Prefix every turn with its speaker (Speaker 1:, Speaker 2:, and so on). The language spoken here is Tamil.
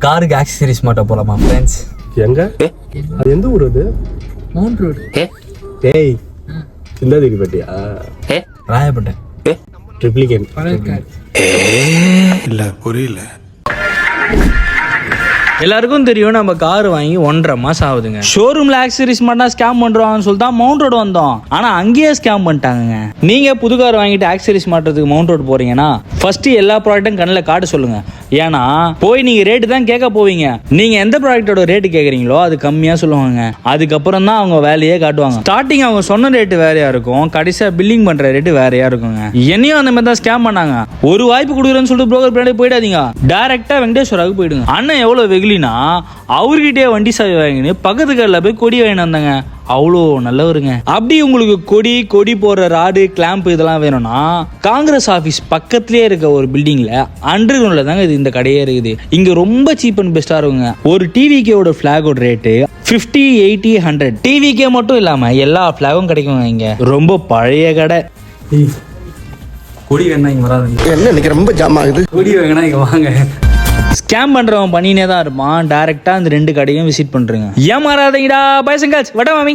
Speaker 1: காருக்கு ஆக்சசரிஸ் மாட்ட போலாமா ஃப்ரெண்ட்ஸ்?
Speaker 2: எங்க? அது எந்த ஊர் அது?
Speaker 1: Mount road.
Speaker 2: ஏய் சிந்தாதிரி பட்டியா?
Speaker 1: ராயப்பேட்டை.
Speaker 2: ட்ரிப்ளிகேன்.
Speaker 3: இல்ல புரியல.
Speaker 4: எல்லாருக்கும் தெரியும் நம்ம கார் வாங்கி 1.5 மாசம் ஆகுதுங்க. ஷோரூம்ல ஆக்சசரிஸ் மட்டும் ஸ்கேம் பண்றாங்கன்னு சொல்லிட்டு மவுண்ட் ரோடு வந்தோம். ஆனா அங்கேயே ஸ்கேம் பண்ணிட்டாங்க. நீங்க புது கார் வாங்கிட்டு ஆக்சசரிஸ் மாட்டுறதுக்கு மவுண்ட் ரோடு போறீங்கன்னா ஃபர்ஸ்ட் எல்லா ப்ராடக்ட்டும் கண்ணில் காட்ட சொல்லுங்க. ஏன்னா போய் நீங்க ரேட்டு தான் கேட்க போவீங்க. நீங்க எந்த ப்ராடக்டோட ரேட்டு கேட்குறீங்களோ அது கம்மியா சொல்லுவாங்க. அதுக்கப்புறம் தான் அவங்க வேலையே காட்டுவாங்க. ஸ்டார்டிங் அவங்க சொன்ன ரேட்டு வேறையா இருக்கும், கடைசியா பில்லிங் பண்ற ரேட்டு வேறையா இருக்குங்க. என்னையும் அந்த மாதிரி தான் ஸ்கேம் பண்ணாங்க. ஒரு வாய்ப்பு கொடுக்குறேன்னு சொல்லிட்டு புரோக்கர் பின்னாடி போயிடாதீங்க. டைரக்டா வெங்கடேஸ்வராவுக்கு போயிடுங்க. அண்ணன் எவ்வளவு வெகுலினா அவர்கிட்டே வண்டி சாவி வாங்கினு பக்கத்து கடையில் போய் கொடி வாங்கிட்டு வந்தாங்க. அவ்வளோ நல்லவருங்க. அப்படி உங்களுக்கு கொடி போடுற ராடு கிளாம்ப் இதெல்லாம் வேணும்னா காங்கிரஸ் ஆஃபீஸ் பக்கத்துலேயே இருக்க ஒரு பில்டிங்ல அண்டர் கிரவுண்ட்ல தாங்க இந்த கடையே இருக்குது. இங்க ரொம்ப சீப் அண்ட் பெஸ்டா இருக்குங்க. ஒரு டிவிகேவோட ஃபிளாகோட ரேட்டு 50, 80, 100. டிவிகே மட்டும் இல்லாம எல்லா ஃபிளாகும் கிடைக்குங்க இங்க. ரொம்ப பழைய கடை.
Speaker 1: கொடி வேணா இங்க வராது.
Speaker 3: என்ன இன்னைக்கு ரொம்ப ஜாம் ஆகுது.
Speaker 1: கொடி வேணா இங்க வாங்க.
Speaker 4: ஸ்கேம் பண்றவன் பண்ணினே தான் இருப்பான். டைரக்டா அந்த 2 கடையும் விசிட் பண்றீங்க. ஏமாறாதீங்கடா. பை சங்கல்ஸ் வட மாமி.